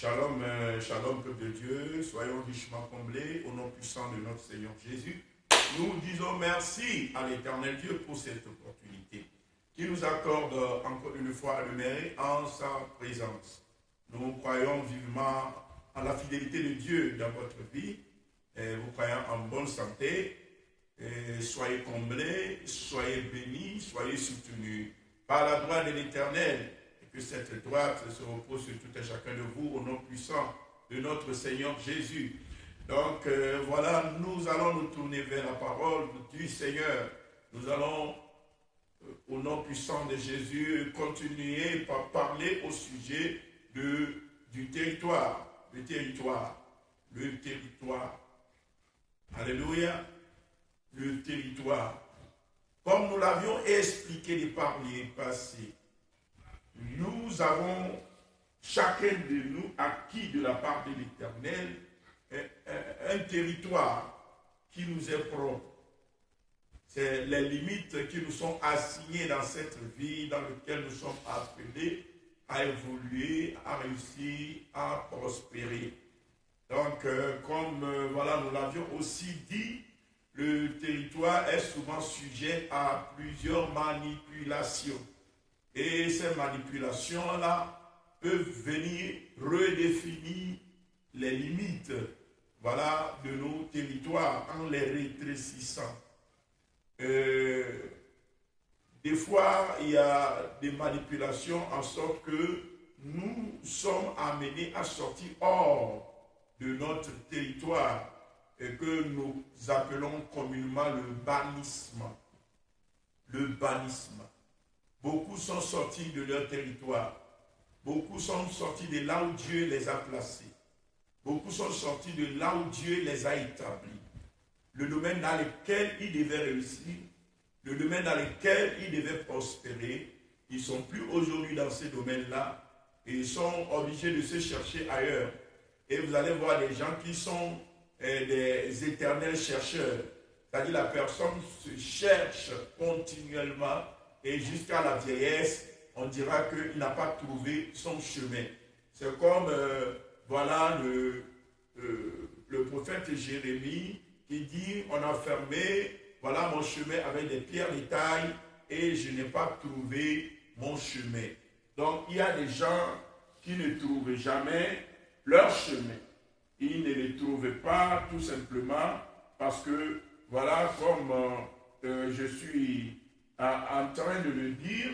Shalom, shalom, peuple de Dieu, soyons richement comblés au nom puissant de notre Seigneur Jésus. Nous disons merci à l'Éternel Dieu pour cette opportunité qui nous accorde encore une fois à demeurer en sa présence. Nous croyons vivement en la fidélité de Dieu dans votre vie. Vous croyez en bonne santé. Soyez comblés, soyez bénis, soyez soutenus par la droite de l'Éternel. Que cette droite se repose sur tout et chacun de vous au nom puissant de notre Seigneur Jésus. Donc voilà, nous allons nous tourner vers la parole du Seigneur. Nous allons, au nom puissant de Jésus, continuer par parler au sujet du territoire. Le territoire. Le territoire. Alléluia. Le territoire. Comme nous l'avions expliqué par les passés, nous avons, chacun de nous, acquis de la part de l'Éternel un territoire qui nous est propre. C'est les limites qui nous sont assignées dans cette vie dans laquelle nous sommes appelés à évoluer, à réussir, à prospérer. Donc, comme voilà, nous l'avions aussi dit, le territoire est souvent sujet à plusieurs manipulations. Et ces manipulations-là peuvent venir redéfinir les limites, voilà, de nos territoires en les rétrécissant. Des fois, il y a des manipulations en sorte que nous sommes amenés à sortir hors de notre territoire et que nous appelons communément le bannissement. Le bannissement. Beaucoup sont sortis de leur territoire. Beaucoup sont sortis de là où Dieu les a placés. Beaucoup sont sortis de là où Dieu les a établis. Le domaine dans lequel ils devaient réussir, le domaine dans lequel ils devaient prospérer, ils ne sont plus aujourd'hui dans ces domaines-là et ils sont obligés de se chercher ailleurs. Et vous allez voir des gens qui sont des éternels chercheurs. C'est-à-dire la personne se cherche continuellement. Et jusqu'à la vieillesse, on dira qu'il n'a pas trouvé son chemin. C'est comme, voilà, le prophète Jérémie qui dit, on a fermé, voilà mon chemin avec des pierres de taille et je n'ai pas trouvé mon chemin. Donc, il y a des gens qui ne trouvent jamais leur chemin. Ils ne le trouvent pas tout simplement parce que, voilà, comme je suis en train de le dire,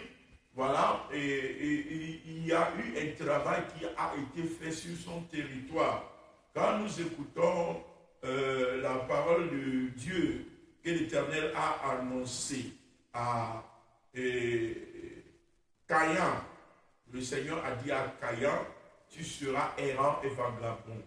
voilà, et il y a eu un travail qui a été fait sur son territoire. Quand nous écoutons la parole de Dieu que l'Éternel a annoncée à Caïn, le Seigneur a dit à Caïn, tu seras errant et vagabond.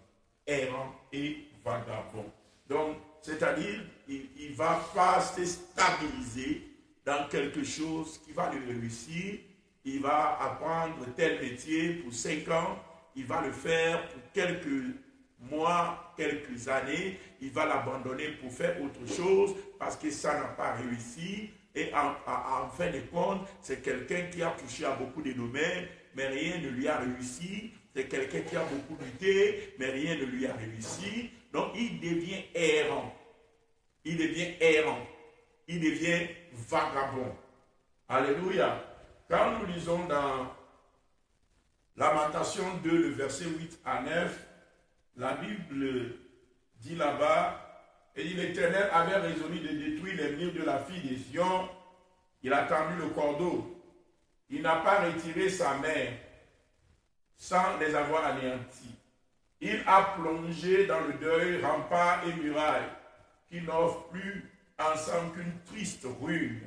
Errant et vagabond. Donc, c'est-à-dire, il ne va pas se stabiliser dans quelque chose qui va le réussir. Il va apprendre tel métier pour 5 ans, il va le faire pour quelques mois, quelques années, il va l'abandonner pour faire autre chose parce que ça n'a pas réussi. Et en fin de compte, c'est quelqu'un qui a touché à beaucoup de domaines, mais rien ne lui a réussi. C'est quelqu'un qui a beaucoup lutté, mais rien ne lui a réussi. Donc il devient errant. Il devient errant. Il devient vagabond. Alléluia. Quand nous lisons dans Lamentation 2, le verset 8 à 9, la Bible dit là-bas, et l'Éternel avait résolu de détruire les murs de la fille de Sion. Il a tendu le cordeau. Il n'a pas retiré sa main sans les avoir anéantis. Il a plongé dans le deuil, remparts et murailles qui n'offrent plus ensemble qu'une triste ruine.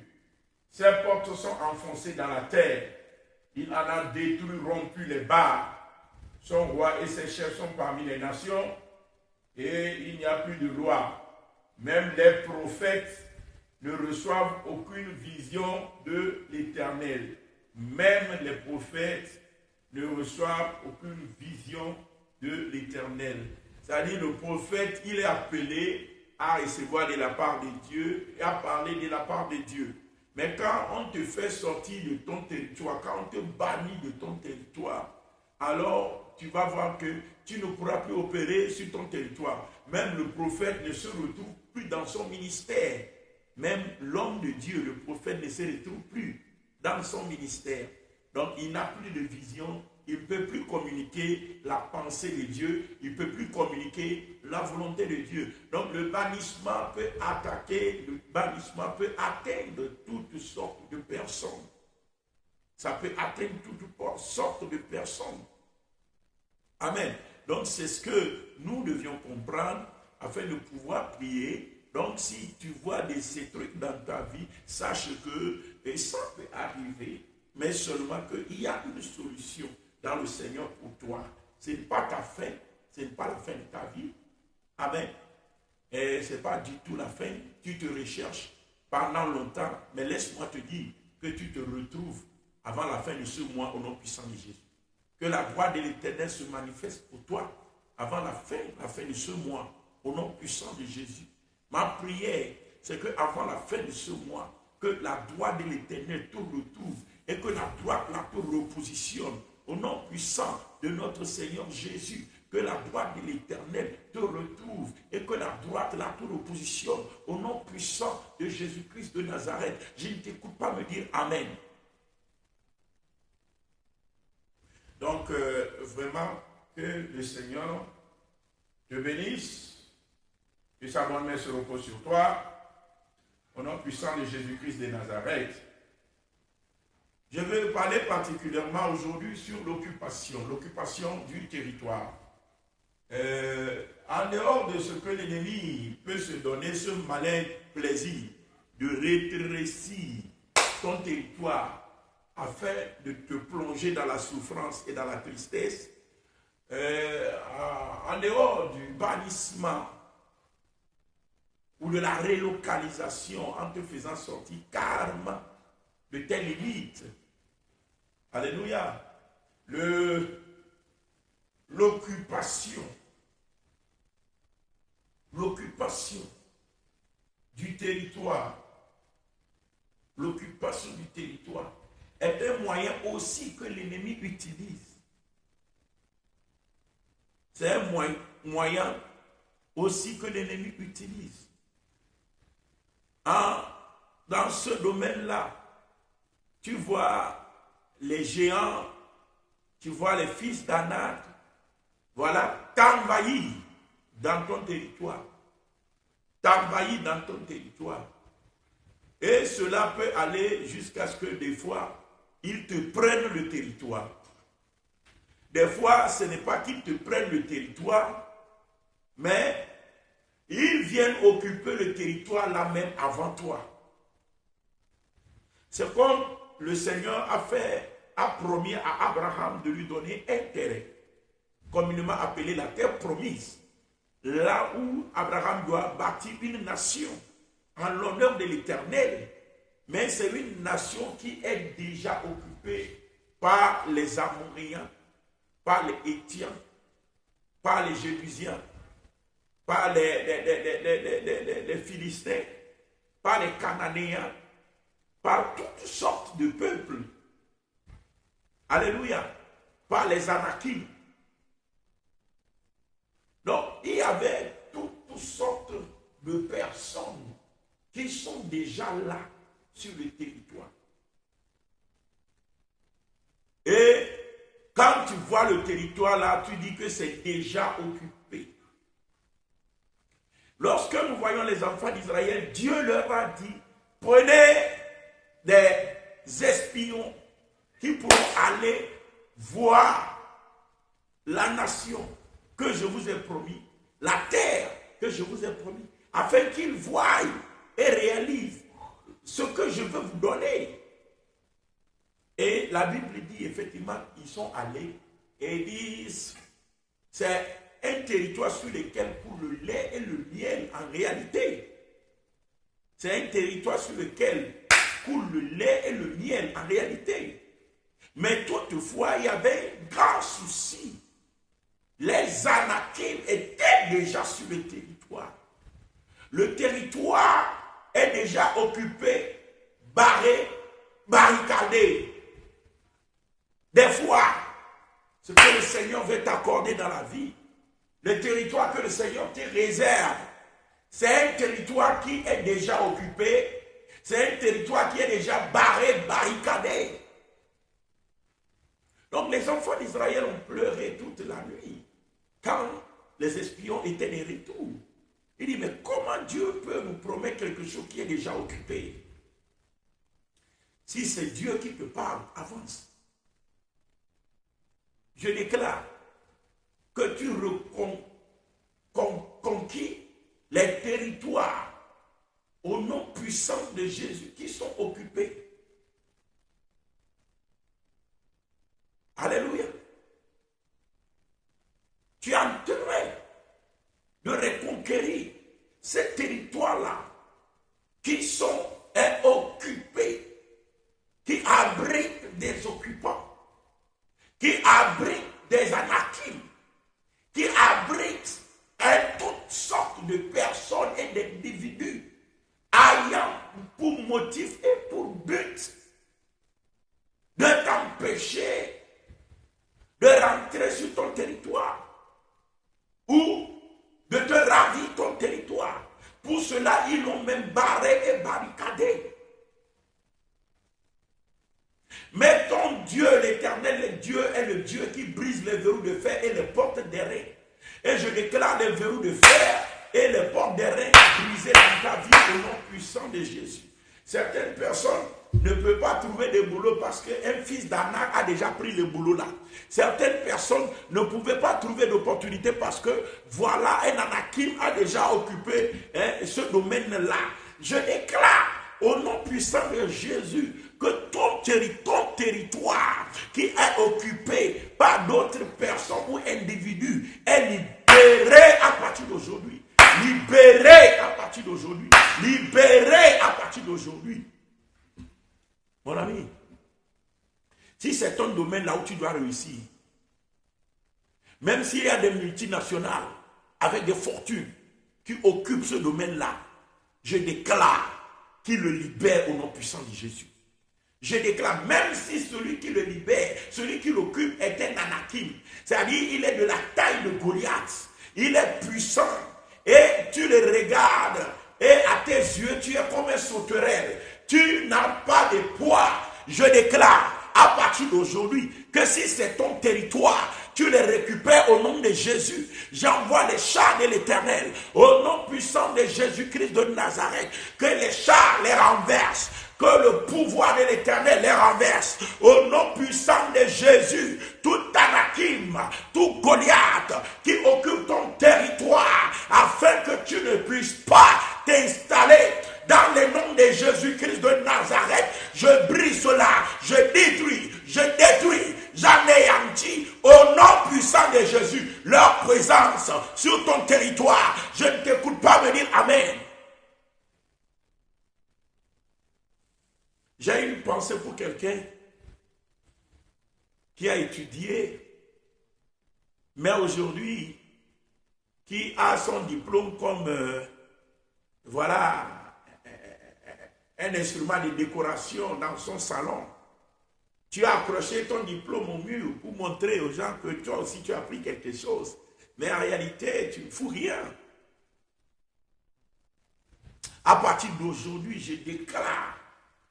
Ses portes sont enfoncées dans la terre. Il en a détruit, rompu les barres. Son roi et ses chefs sont parmi les nations et il n'y a plus de loi. Même les prophètes ne reçoivent aucune vision de l'Éternel. Même les prophètes ne reçoivent aucune vision de l'Éternel. C'est-à-dire le prophète, il est appelé à recevoir de la part de Dieu et à parler de la part de Dieu. Mais quand on te fait sortir de ton territoire, quand on te bannit de ton territoire, alors tu vas voir que tu ne pourras plus opérer sur ton territoire. Même le prophète ne se retrouve plus dans son ministère. Même l'homme de Dieu, le prophète, ne se retrouve plus dans son ministère. Donc, il n'a plus de vision, il ne peut plus communiquer la pensée de Dieu, il ne peut plus communiquer la volonté de Dieu. Donc, le bannissement peut attaquer, le bannissement peut atteindre toutes sortes de personnes. Ça peut atteindre toutes sortes de personnes. Amen. Donc, c'est ce que nous devions comprendre afin de pouvoir prier. Donc, si tu vois ces trucs dans ta vie, sache que ça peut arriver, mais seulement qu'il y a une solution dans le Seigneur pour toi. Ce n'est pas ta fin, ce n'est pas la fin de ta vie. Amen. Et ce n'est pas du tout la fin. Tu te recherches pendant longtemps, mais laisse-moi te dire que tu te retrouves avant la fin de ce mois au nom puissant de Jésus. Que la gloire de l'Éternel se manifeste pour toi avant la fin de ce mois au nom puissant de Jésus. Ma prière, c'est qu'avant la fin de ce mois, que la droite de l'Éternel te retrouve et que la droite là te repositionne au nom puissant de notre Seigneur Jésus. Que la droite de l'Éternel te retrouve et que la droite là te repositionne au nom puissant de Jésus-Christ de Nazareth. Je ne t'écoute pas me dire Amen. Donc, vraiment, que le Seigneur te bénisse, que sa bonne main se repose sur toi, au nom puissant de Jésus-Christ de Nazareth. Je vais parler particulièrement aujourd'hui sur l'occupation du territoire. En dehors de ce que l'ennemi peut se donner, ce malin plaisir de rétrécir ton territoire, afin de te plonger dans la souffrance et dans la tristesse, en dehors du bannissement ou de la relocalisation en te faisant sortir carrément de tes limites. Alléluia. L'occupation du territoire, est un moyen aussi que l'ennemi utilise. C'est un moyen aussi que l'ennemi utilise. Dans ce domaine-là, tu vois les géants, tu vois les fils d'Anak, voilà, t'envahir dans ton territoire. Et cela peut aller jusqu'à ce que des fois, ils te prennent le territoire. Des fois, ce n'est pas qu'ils te prennent le territoire, mais ils viennent occuper le territoire là même avant toi. C'est comme le Seigneur a promis à Abraham de lui donner un terrain, communément appelé la terre promise, là où Abraham doit bâtir une nation en l'honneur de l'Éternel. Mais c'est une nation qui est déjà occupée par les Amoréens, par les Hétiens, par les Jébusiens, par les Philistins, par les Cananéens, par toutes sortes de peuples. Alléluia. Par les Anakim. Donc, il y avait toutes sortes de personnes qui sont déjà là sur le territoire. Et quand tu vois le territoire là, tu dis que c'est déjà occupé. Lorsque nous voyons les enfants d'Israël, Dieu leur a dit, prenez des espions qui pourront aller voir la nation que je vous ai promis, la terre que je vous ai promis, afin qu'ils voient et réalisent ce que je veux vous donner. Et la Bible dit effectivement, ils sont allés et disent, c'est un territoire sur lequel coule le lait et le miel en réalité. C'est un territoire sur lequel coule le lait et le miel en réalité. Mais toutefois, il y avait un grand souci. Les Anakim étaient déjà sur le territoire. Le territoire est déjà occupé, barré, barricadé. Des fois, ce que le Seigneur veut t'accorder dans la vie, le territoire que le Seigneur te réserve, c'est un territoire qui est déjà occupé, c'est un territoire qui est déjà barré, barricadé. Donc les enfants d'Israël ont pleuré toute la nuit quand les espions étaient de retour. Il dit, mais comment Dieu peut nous promettre quelque chose qui est déjà occupé? Si c'est Dieu qui te parle, avance. Je déclare que tu conquis les territoires au nom puissant de Jésus qui sont occupés. Alléluia. Tu es en train de reconquérir ces territoires-là qui sont occupés, qui abritent des occupants, qui abritent des anakim, qui abritent toutes sortes de personnes et d'individus ayant pour motif et pour but de t'empêcher de rentrer sur ton territoire ou de te ravir ton territoire. Pour cela, ils l'ont même barré et barricadé. Mais ton Dieu, l'Éternel, le Dieu est le Dieu qui brise les verrous de fer et les portes d'airain. Et je déclare les verrous de fer et les portes d'airain brisées dans ta vie au nom puissant de Jésus. Certaines personnes ne peuvent pas trouver de boulot parce qu'un fils d'Anak a déjà pris le boulot là. Certaines personnes ne pouvaient pas trouver d'opportunité parce que voilà, un Anakim a déjà occupé ce domaine-là. Je déclare au nom puissant de Jésus que ton territoire qui est occupé par d'autres personnes ou individus est libéré à partir d'aujourd'hui. Libéré à partir d'aujourd'hui. Libéré à partir d'aujourd'hui. Mon ami, si c'est ton domaine là où tu dois réussir, même s'il y a des multinationales avec des fortunes qui occupent ce domaine-là, je déclare qu'il le libère au nom puissant de Jésus. Je déclare, même si celui qui le libère, celui qui l'occupe est un anakim, c'est-à-dire il est de la taille de Goliath, il est puissant, et tu le regardes, et à tes yeux, tu es comme un sauterelle, tu n'as pas de poids. Je déclare à partir d'aujourd'hui que si c'est ton territoire, tu les récupères au nom de Jésus. J'envoie les chars de l'Éternel au nom puissant de Jésus-Christ de Nazareth, que les chars les renversent, que le pouvoir de l'Éternel les renverse. Au nom puissant de Jésus, tout anakim, tout Goliath qui occupe ton territoire, afin que tu ne puisses pas t'installer dans le nom de Jésus-Christ de Nazareth, je brise cela, je détruis, j'anéantis au nom puissant de Jésus leur présence sur ton territoire. Je ne t'écoute pas me dire Amen. J'ai une pensée pour quelqu'un qui a étudié, mais aujourd'hui, qui a son diplôme comme, voilà, un instrument de décoration dans son salon. Tu as accroché ton diplôme au mur pour montrer aux gens que toi aussi tu as appris quelque chose. Mais en réalité, tu ne fous rien. À partir d'aujourd'hui, je déclare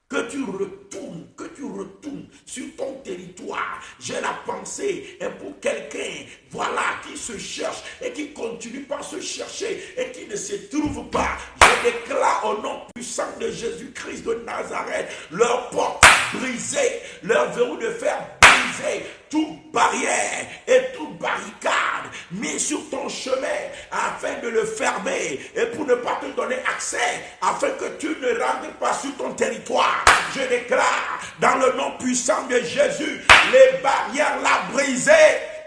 que tu retournes sur ton territoire. J'ai la pensée pour quelqu'un, voilà, qui se cherche et qui continue par se chercher et qui ne se trouve pas. Je déclare au nom puissant de Jésus-Christ de Nazareth, leurs portes brisées, leurs verrous de fer brisés, toute barrière et toute barricade mis sur ton chemin afin de le fermer et pour ne pas te donner accès, afin que tu ne rentres pas sur ton territoire. Je déclare dans le nom puissant de Jésus, les barrières là brisées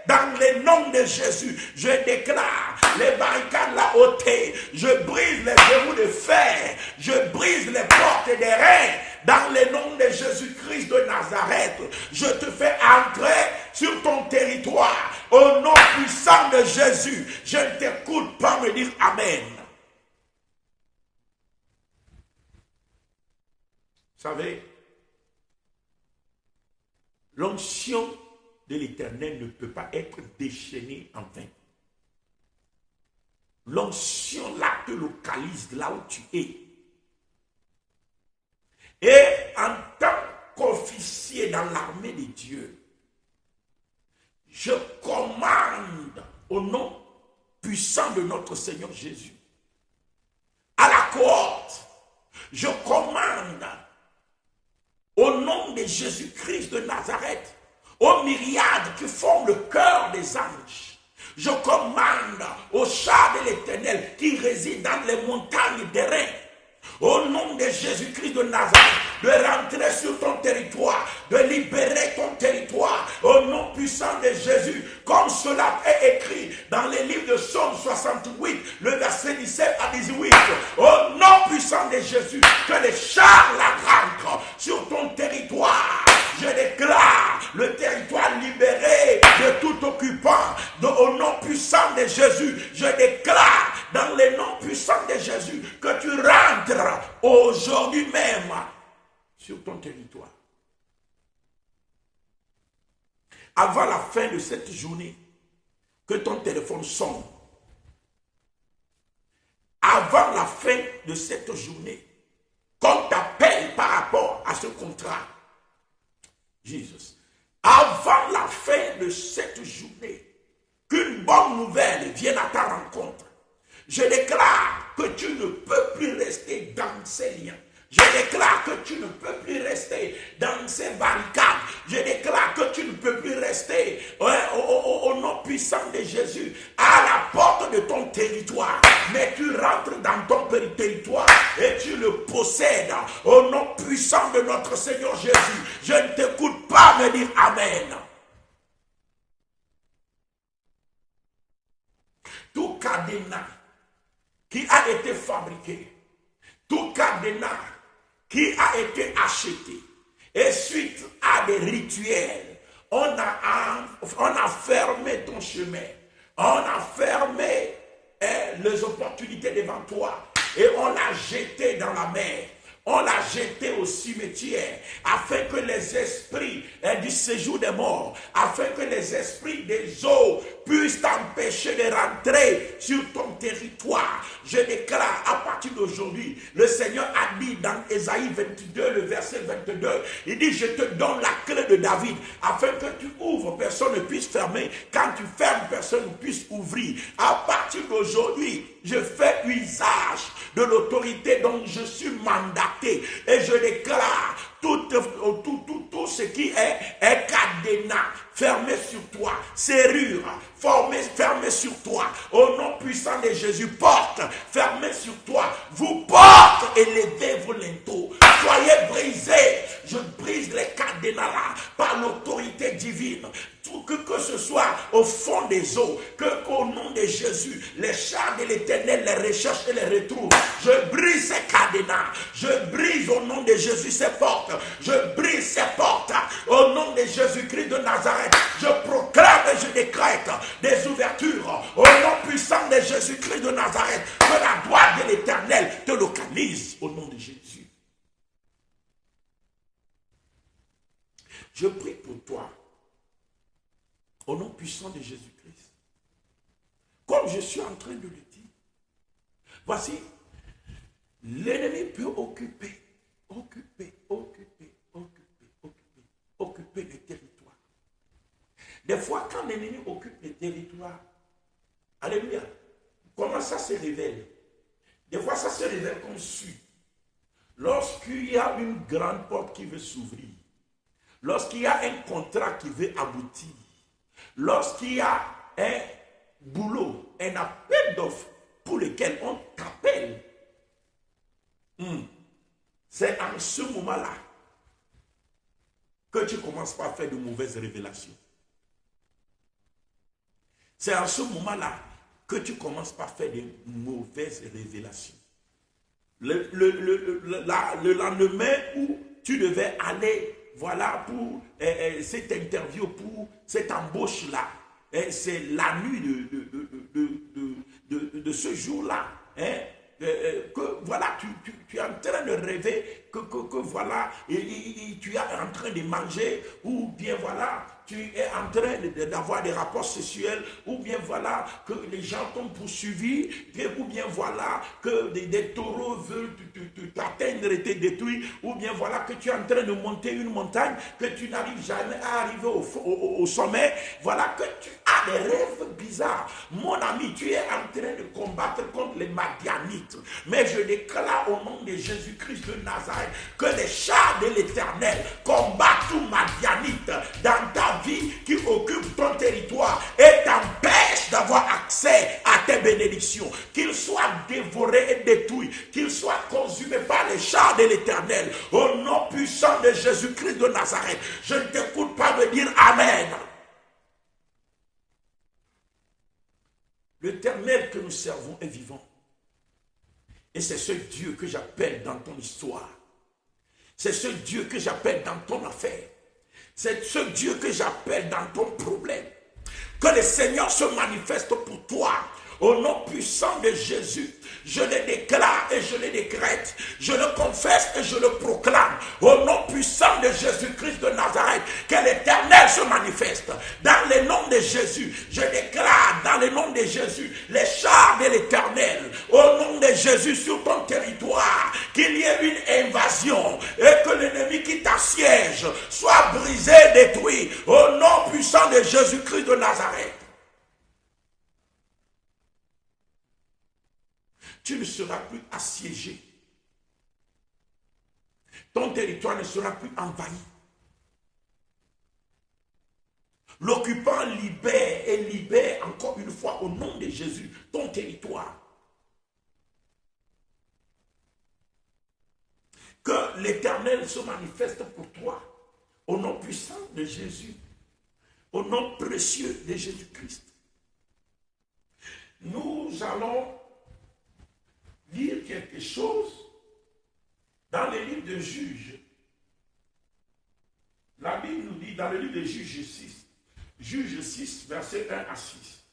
dans le nom de Jésus. Je déclare les barricades là ôtées. Je brise les verrous de fer. Je brise les portes des reins. Dans le nom de Jésus-Christ de Nazareth, je te fais entrer sur ton territoire. Au nom puissant de Jésus, je ne t'écoute pas me dire Amen. Vous savez, l'onction de l'Éternel ne peut pas être déchaîné en vain. L'onction là te localise là où tu es. Et en tant qu'officier dans l'armée de Dieu, je commande au nom puissant de notre Seigneur Jésus, à la cohorte, je commande au nom de Jésus-Christ de Nazareth, aux myriades qui forment le cœur des anges, je commande aux chars de l'Éternel qui résident dans les montagnes des reins, au nom de Jésus-Christ de Nazareth, de rentrer sur ton territoire, de libérer ton territoire, au nom puissant de Jésus, comme cela est écrit dans les livres de Psaume 68, le verset 17 à 18. Au nom puissant de Jésus, que les chars la rentrent sur ton territoire. Je déclare le territoire libéré de tout occupant. Au nom puissant de Jésus, je déclare dans le nom puissant de Jésus que tu rentres aujourd'hui même sur ton territoire. Avant la fin de cette journée, que ton téléphone sonne. Avant la fin de cette journée, qu'on t'appelle par rapport à ce contrat. Jésus. Avant la fin de cette journée, qu'une bonne nouvelle vienne à ta rencontre. Je déclare que tu ne peux plus rester dans ces liens. Je déclare que tu ne peux plus rester dans ces barricades. Je déclare que tu ne peux plus rester au nom puissant de Jésus à la porte de ton territoire. Mais tu rentres dans ton territoire et tu le possèdes au nom puissant de notre Seigneur Jésus. Je ne t'écoute pas me dire Amen. Tout cadenas qui a été fabriqué, tout cadenas qui a été acheté, et suite à des rituels, on a fermé ton chemin, on a fermé les opportunités devant toi, et on l'a jeté dans la mer. On l'a jeté au cimetière afin que les esprits du séjour des morts, afin que les esprits des eaux puissent t'empêcher de rentrer sur ton territoire. Je déclare à partir d'aujourd'hui, le Seigneur a dit dans Ésaïe 22, le verset 22, il dit: je te donne la clé de David, afin que tu ouvres, personne ne puisse fermer. Quand tu fermes, personne ne puisse ouvrir. À partir d'aujourd'hui, je fais usage de l'autorité dont je suis mandaté et je déclare tout ce qui est cadenas fermé sur toi, serrure fermée sur toi, au nom puissant de Jésus, porte fermée sur toi, vous porte, élevez vos linteaux, soyez brisés. Je brise les cadenas là par l'autorité divine. Que ce soit au fond des eaux, qu'au nom de Jésus, les chars de l'Éternel les recherchent et les retrouvent. Je brise ces cadenas, je brise au nom de Jésus ces portes, je brise ces portes au nom de Jésus-Christ de Nazareth. Je proclame et je décrète des ouvertures au nom puissant de Jésus-Christ de Nazareth. Que la gloire de l'Éternel te localise au nom de Jésus. Je prie pour toi au nom puissant de Jésus-Christ. Comme je suis en train de le dire, voici, l'ennemi peut occuper les territoires. Des fois, quand l'ennemi occupe les territoires, alléluia, comment ça se révèle? Des fois, ça se révèle comme suit. Lorsqu'il y a une grande porte qui veut s'ouvrir, lorsqu'il y a un contrat qui veut aboutir, lorsqu'il y a un boulot, un appel d'offres pour lequel on t'appelle, c'est en ce moment-là que tu commences par faire de mauvaises révélations. C'est en ce moment-là que tu commences par faire de mauvaises révélations. Le lendemain où tu devais aller, voilà, pour cette interview, pour cette embauche-là, c'est la nuit de ce jour-là, que voilà, tu es en train de rêver, que voilà, et tu es en train de manger, ou bien voilà, tu es en train d'avoir des rapports sexuels, ou bien voilà que les gens t'ont poursuivi, ou bien voilà que des taureaux veulent t'atteindre et te détruire, ou bien voilà que tu es en train de monter une montagne, que tu n'arrives jamais à arriver au sommet, voilà que tu as des rêves bizarres. Mon ami, tu es en train de combattre contre les Madianites, mais je déclare au nom de Jésus-Christ de Nazareth que les chars de l'Éternel combattent tout Madianite dans ta vie qui occupe ton territoire et t'empêche d'avoir accès à tes bénédictions, qu'ils soient dévorés et détruits, qu'ils soient consumés par les chars de l'Éternel. Au nom puissant de Jésus-Christ de Nazareth, je ne t'écoute pas me dire Amen. L'Éternel que nous servons est vivant. Et c'est ce Dieu que j'appelle dans ton histoire. C'est ce Dieu que j'appelle dans ton affaire. C'est ce Dieu que j'appelle dans ton problème. Que le Seigneur se manifeste pour toi. Au nom puissant de Jésus, je le déclare et je le décrète. Je le confesse et je le proclame. Au nom puissant de Jésus-Christ de Nazareth, que l'Éternel se manifeste. Dans le nom de Jésus, je déclare dans le nom de Jésus les chars de l'Éternel. Au nom de Jésus sur ton territoire, qu'il y ait une invasion et que l'ennemi qui t'assiège soit brisé, détruit. Au nom puissant de Jésus-Christ de Nazareth. Tu ne seras plus assiégé. Ton territoire ne sera plus envahi. L'occupant libère et libère encore une fois au nom de Jésus ton territoire. Que l'Éternel se manifeste pour toi au nom puissant de Jésus, au nom précieux de Jésus-Christ. Nous allons lire quelque chose dans le livre de Juges. La Bible nous dit dans le livre de Juges 6, Juges 6, verset 1 à 6.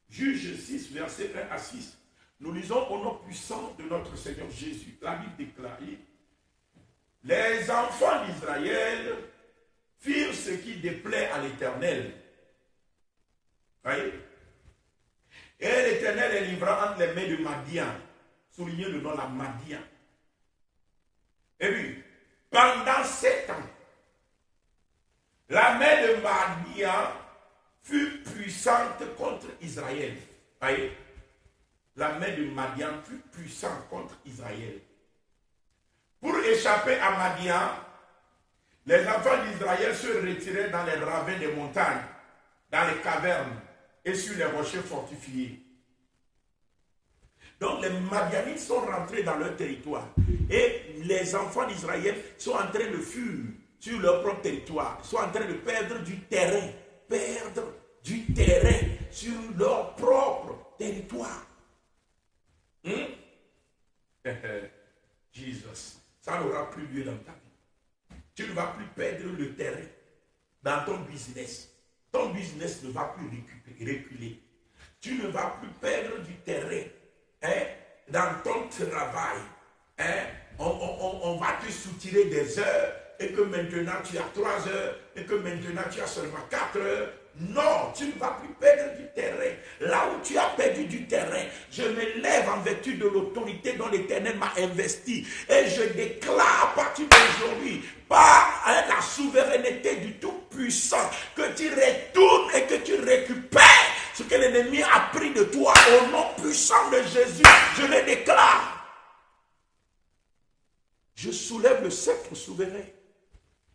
Juges 6, verset 1 à 6. Nous lisons au nom puissant de notre Seigneur Jésus. La Bible déclare: les enfants d'Israël firent ce qui déplaît à l'Éternel. Voyez? Et l'Éternel les livra entre les mains de Madian. Soulignez le nom, la Madian. Et puis, pendant 7 ans, la main de Madian fut puissante contre Israël. Voyez? La main de Madian fut puissante contre Israël. Pour échapper à Madian, les enfants d'Israël se retiraient dans les ravins des montagnes, dans les cavernes et sur les rochers fortifiés. Donc les Madianites sont rentrés dans leur territoire et les enfants d'Israël sont en train de fuir sur leur propre territoire. Ils sont en train de perdre du terrain sur leur propre territoire. Jesus, ça n'aura plus lieu dans ta vie. Tu ne vas plus perdre le terrain dans ton business. Ton business ne va plus reculer. Tu ne vas plus perdre du terrain. Dans ton travail, on va te soutirer des heures et que maintenant tu as 3 heures et que maintenant tu as seulement 4 heures. Non, tu ne vas plus perdre du terrain. Là où tu as perdu du terrain, je me lève en vertu de l'autorité dont l'Éternel m'a investi et je déclare à partir d'aujourd'hui, par la souveraineté du Tout-Puissant, que tu retournes et que tu récupères ce que l'ennemi a pris de toi. Au nom puissant de Jésus, je le déclare. Je soulève le sceptre souverain.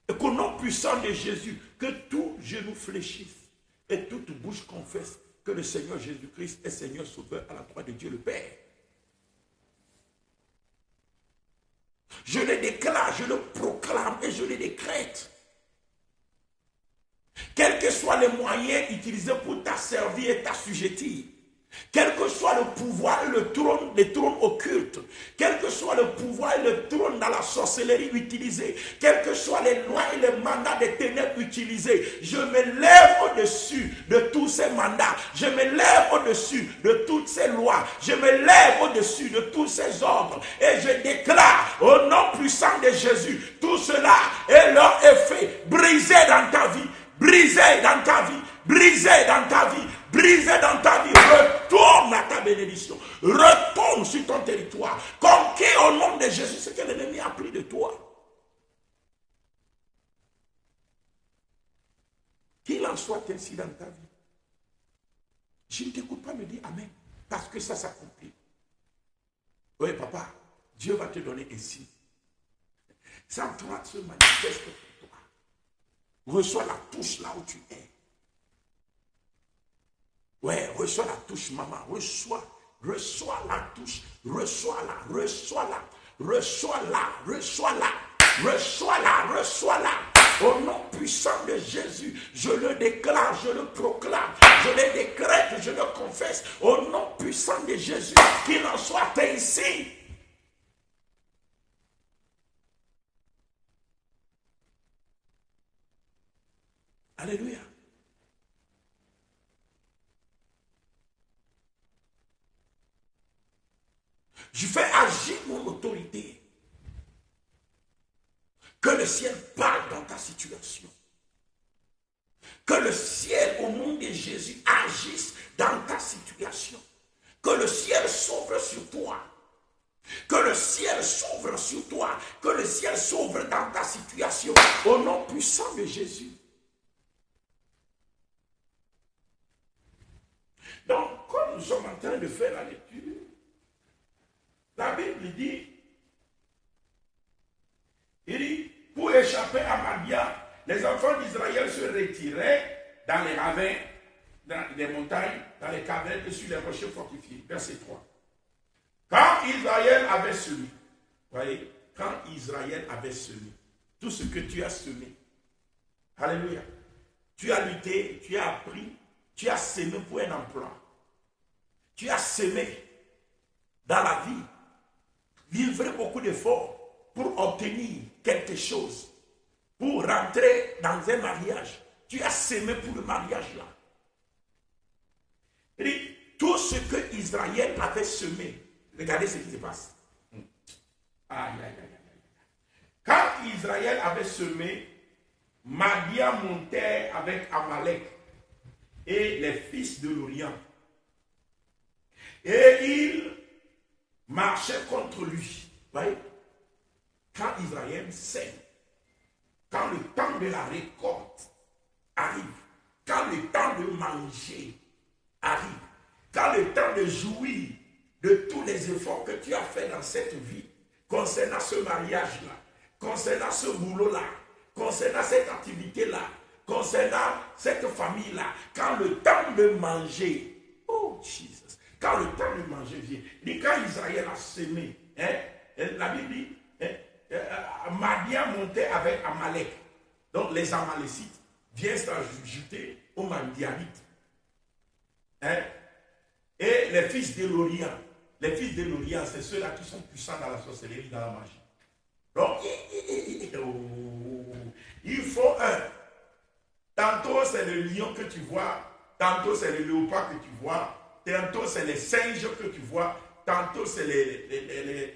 Et qu'au nom puissant de Jésus, que tout genou fléchisse et toute bouche confesse que le Seigneur Jésus-Christ est Seigneur Sauveur à la droite de Dieu le Père. Je le déclare, je le proclame et je le décrète. Quels que soient les moyens utilisés pour t'asservir et t'assujettir, quel que soit le pouvoir et les trônes occultes, quel que soit le pouvoir et le trône dans la sorcellerie utilisé, quels que soient les lois et les mandats des ténèbres utilisés, je me lève au-dessus de tous ces mandats, je me lève au-dessus de toutes ces lois, je me lève au-dessus de tous ces ordres et je déclare au nom puissant de Jésus, tout cela est leur effet brisé dans ta vie, brisé dans ta vie, brisé dans ta vie, brisé dans ta vie. Retourne à ta bénédiction, retourne sur ton territoire, conquis au nom de Jésus ce que l'ennemi a pris de toi. Qu'il en soit ainsi dans ta vie. Je ne t'écoute pas me dire Amen, parce que ça s'accomplit. Oui, papa, Dieu va te donner ainsi. Ça se manifeste pour toi. Reçois la touche là où tu es. Ouais, reçois la touche, maman. Reçois la touche. Reçois-la, reçois-la, reçois-la, reçois-la, reçois-la, reçois-la. Au nom puissant de Jésus, je le déclare, je le proclame, je le décrète, je le confesse. Au nom puissant de Jésus, qu'il en soit ainsi. Alléluia. Je fais agir mon autorité. Que le ciel parle dans ta situation. Que le ciel, au nom de Jésus, agisse dans ta situation. Que le ciel s'ouvre sur toi. Que le ciel s'ouvre sur toi. Que le ciel s'ouvre dans ta situation. Au nom puissant de Jésus. Donc, comme nous sommes en train de faire la lecture, la Bible dit, il dit, pour échapper à Madian, les enfants d'Israël se retiraient dans les ravins, dans les montagnes, dans les cavernes et sur les rochers fortifiés. Verset 3. Quand Israël avait semé, voyez, quand Israël avait semé, tout ce que tu as semé, alléluia, tu as lutté, tu as appris, tu as semé pour un emploi, tu as semé dans la vie, livré beaucoup d'efforts pour obtenir quelque chose, pour rentrer dans un mariage. Tu as semé pour le mariage là. Et tout ce que Israël avait semé, regardez ce qui se passe. Aïe, aïe, aïe, aïe. Quand Israël avait semé, Madian montait avec Amalek et les fils de l'Orient. Et ils marchaient contre lui. Voyez? Quand Israël sème, quand le temps de la récolte arrive, quand le temps de manger arrive, quand le temps de jouir de tous les efforts que tu as fait dans cette vie, concernant ce mariage-là, concernant ce boulot-là, concernant cette activité-là, concernant cette famille-là, quand le temps de manger, oh Jesus, quand le temps de manger vient, dit quand Israël a semé, la Bible dit, Madian montait avec Amalek. Donc les Amalécites viennent s'ajouter aux Madianites. Et les fils de l'Orient, c'est ceux-là qui sont puissants dans la sorcellerie, dans la magie. Donc, il faut un. Tantôt c'est le lion que tu vois, tantôt c'est le léopard que tu vois, tantôt c'est les singes que tu vois, tantôt c'est les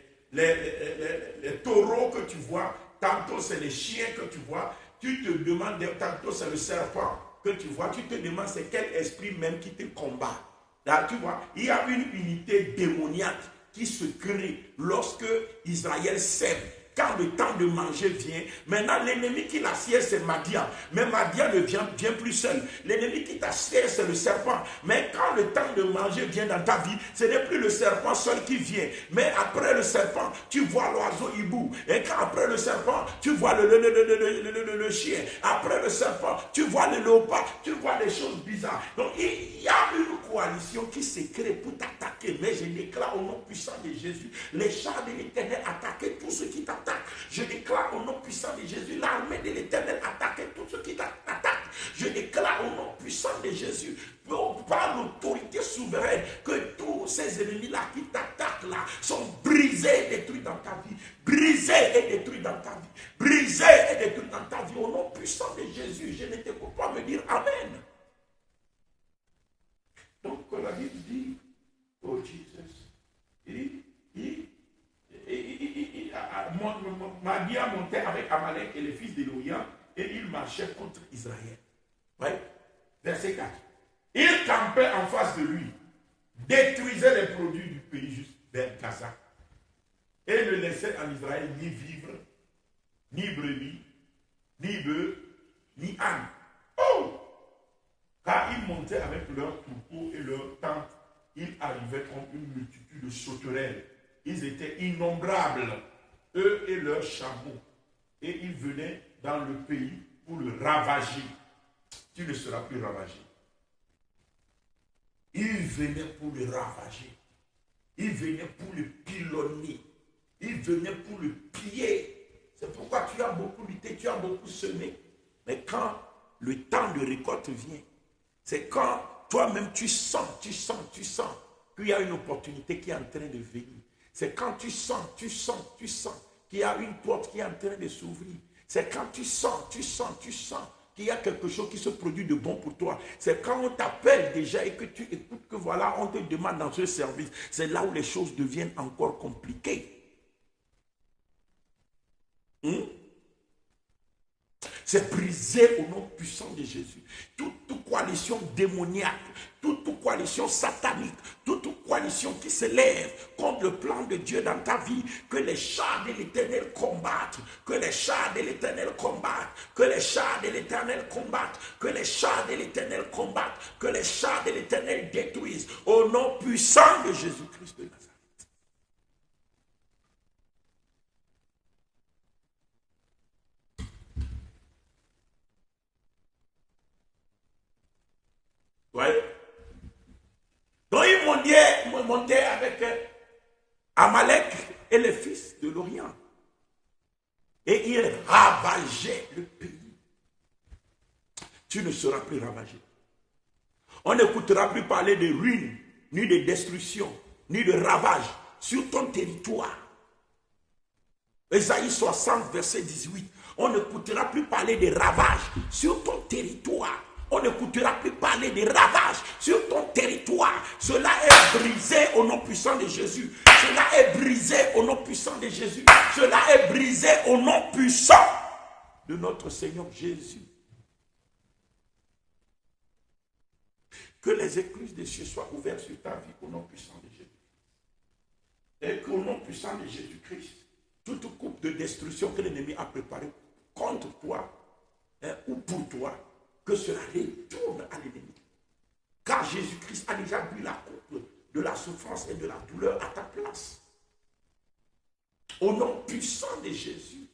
taureaux que tu vois, tantôt c'est les chiens que tu vois, tu te demandes, tantôt c'est le serpent que tu vois, tu te demandes c'est quel esprit même qui te combat. Là, tu vois, il y a une unité démoniaque qui se crée lorsque Israël sème. Quand le temps de manger vient, maintenant l'ennemi qui l'assied c'est Madian. Mais Madian ne vient plus seul. L'ennemi qui t'assied c'est le serpent. Mais quand le temps de manger vient dans ta vie, ce n'est plus le serpent seul qui vient. Mais après le serpent, tu vois l'oiseau hibou. Et quand après le serpent, tu vois le chien. Après le serpent, tu vois le léopard. Tu vois des choses bizarres. Donc il y a une coalition qui se crée pour t'attaquer. Mais je déclare au nom puissant de Jésus, les chars de l'Éternel attaquent tous ceux qui t'attaquent. Je déclare au nom puissant de Jésus, l'armée de l'Éternel attaque tous ceux qui t'attaquent. Je déclare au nom puissant de Jésus, par l'autorité souveraine, que tous ces ennemis-là qui t'attaquent là sont brisés et détruits dans ta vie. Brisés et détruits dans ta vie. Brisés et détruits dans ta vie. Au nom puissant de Jésus, je ne t'écoute pas me dire Amen. Donc la Bible dit, oh Jesus, Madian montait avec Amalek et les fils de l'Orient et ils marchaient contre Israël. Ils campaient en face de lui, détruisaient les produits du pays juste vers Gaza et ne laissaient en Israël ni vivre, ni brebis, ni bœufs, ni ânes. Oh! Car ils montaient avec leurs troupeaux et leurs tentes, ils arrivaient comme une multitude de sauterelles. Ils étaient innombrables, eux et leurs chameaux. Et ils venaient dans le pays pour le ravager. Tu ne seras plus ravagé. Ils venaient pour le ravager. Ils venaient pour le pilonner. Ils venaient pour le piller. C'est pourquoi tu as beaucoup lutté, tu as beaucoup semé. Mais quand le temps de récolte vient, c'est quand toi-même tu sens qu'il y a une opportunité qui est en train de venir. C'est quand tu sens qu'il y a une porte qui est en train de s'ouvrir. C'est quand tu sens qu'il y a quelque chose qui se produit de bon pour toi. C'est quand on t'appelle déjà et que tu écoutes que voilà, on te demande dans ce service. C'est là où les choses deviennent encore compliquées. C'est brisé au nom puissant de Jésus. Toute coalition démoniaque, toute coalition satanique, toute coalition qui se lève contre le plan de Dieu dans ta vie, que les chars de l'Éternel combattent, que les chars de l'Éternel combattent, que les chars de l'Éternel combattent, que les chars de l'Éternel combattent, que les chars de l'Éternel détruisent au nom puissant de Jésus-Christ de Nazareth. Ouais. Donc ils montaient avec Amalek et les fils de l'Orient. Et ils ravageaient le pays. Tu ne seras plus ravagé. On n'écoutera plus parler de ruines, ni de destruction, ni de ravage sur ton territoire. Ésaïe 60, verset 18. On n'écoutera plus parler de ravages sur ton territoire. On n'écoutera plus parler de ravages sur ton territoire. Cela est brisé au nom puissant de Jésus. Cela est brisé au nom puissant de Jésus. Cela est brisé au nom puissant de notre Seigneur Jésus. Que les écluses des cieux soient ouvertes sur ta vie au nom puissant de Jésus. Et qu'au nom puissant de Jésus-Christ, toute coupe de destruction que l'ennemi a préparée contre toi ou pour toi, que cela retourne à l'ennemi. Car Jésus-Christ a déjà bu la coupe de la souffrance et de la douleur à ta place. Au nom puissant de Jésus.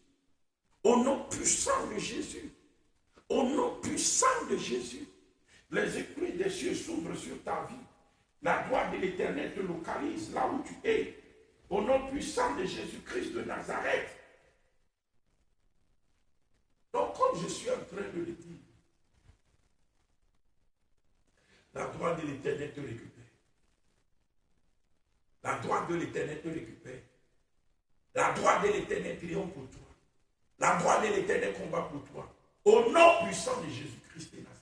Au nom puissant de Jésus. Au nom puissant de Jésus. Les écluses des cieux s'ouvrent sur ta vie. La gloire de l'Éternel te localise là où tu es. Au nom puissant de Jésus-Christ de Nazareth. Donc, comme je suis en train de le dire, la gloire de l'Éternel te récupère. La gloire de l'Éternel te récupère. La gloire de l'Éternel triomphe pour toi. La gloire de l'Éternel combat pour toi. Au nom puissant de Jésus-Christ de Nazareth.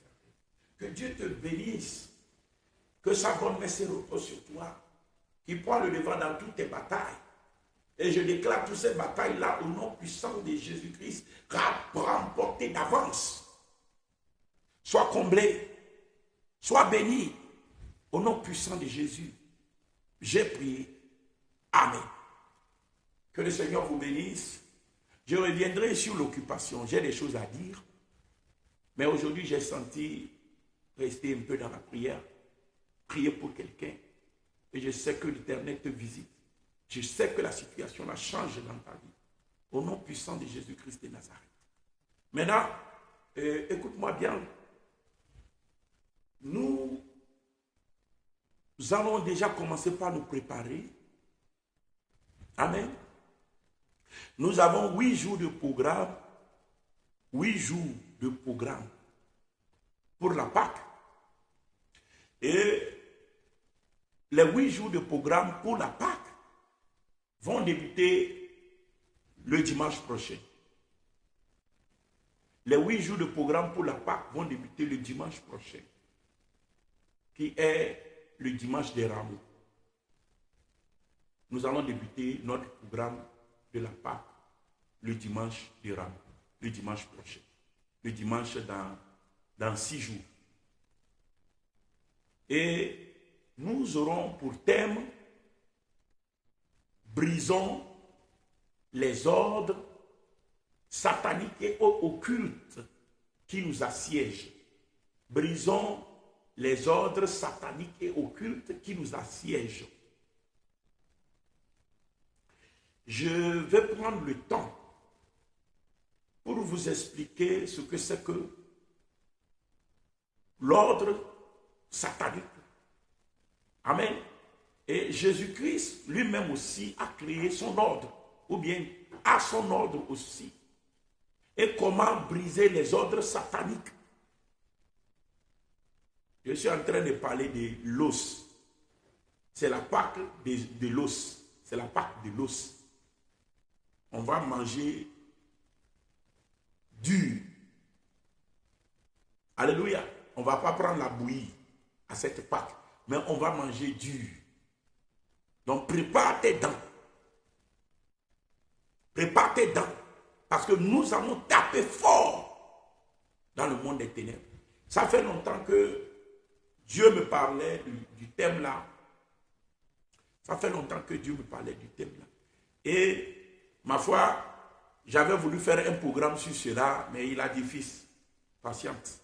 Que Dieu te bénisse. Que sa bonne main se repose sur toi. Qu'il prend le devant dans toutes tes batailles. Et je déclare toutes ces batailles-là au nom puissant de Jésus-Christ remportées d'avance. Sois comblé. Sois béni. Au nom puissant de Jésus. J'ai prié. Amen. Que le Seigneur vous bénisse. Je reviendrai sur l'occupation. J'ai des choses à dire. Mais aujourd'hui, j'ai senti rester un peu dans la prière. Prier pour quelqu'un. Et je sais que l'Éternel te visite. Je sais que la situation la change dans ta vie. Au nom puissant de Jésus-Christ de Nazareth. Maintenant, écoute-moi bien. Nous allons déjà commencer par nous préparer. Amen. Nous avons 8 jours de programme. 8 jours de programme pour la Pâque. Et les 8 jours de programme pour la Pâque vont débuter le dimanche prochain. Les 8 jours de programme pour la Pâque vont débuter le dimanche prochain, qui est le dimanche des Rameaux. Nous allons débuter notre programme de la Pâque le dimanche des Rameaux, le dimanche prochain, le dimanche dans 6 jours. Et nous aurons pour thème « Brisons les ordres sataniques et occultes qui nous assiègent. » Brisons les ordres sataniques et occultes qui nous assiègent. Je vais prendre le temps pour vous expliquer ce que c'est que l'ordre satanique. Amen. Et Jésus-Christ lui-même aussi a créé son ordre, ou bien a son ordre aussi. Et comment briser les ordres sataniques. Je suis en train de parler de l'os. C'est la Pâque de l'os. C'est la Pâque de l'os. On va manger dur. Alléluia. On ne va pas prendre la bouillie à cette Pâque, mais on va manger dur. Donc prépare tes dents. Prépare tes dents. Parce que nous allons taper fort dans le monde des ténèbres. Ça fait longtemps que Dieu me parlait du thème là. Ça fait longtemps que Dieu me parlait du thème là. Et ma foi, j'avais voulu faire un programme sur cela, mais il a dit, fils, patiente.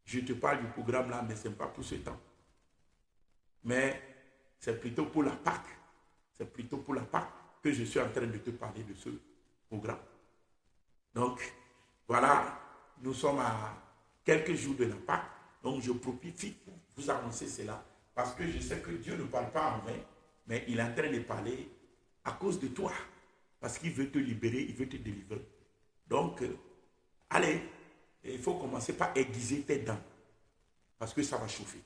Je te parle du programme là, mais ce n'est pas pour ce temps. Mais c'est plutôt pour la Pâque. C'est plutôt pour la Pâque que je suis en train de te parler de ce programme. Donc, voilà, nous sommes à quelques jours de la Pâque. Donc, je profite pour vous annoncer cela. Parce que je sais que Dieu ne parle pas en vain, mais il est en train de parler à cause de toi. Parce qu'il veut te libérer, il veut te délivrer. Donc, allez, il faut commencer par aiguiser tes dents. Parce que ça va chauffer.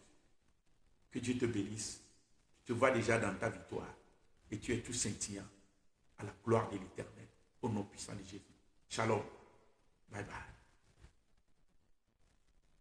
Que Dieu te bénisse. Tu te vois déjà dans ta victoire. Et tu es tout scintillant à la gloire de l'Éternel. Au nom puissant de Jésus. Shalom. Bye bye.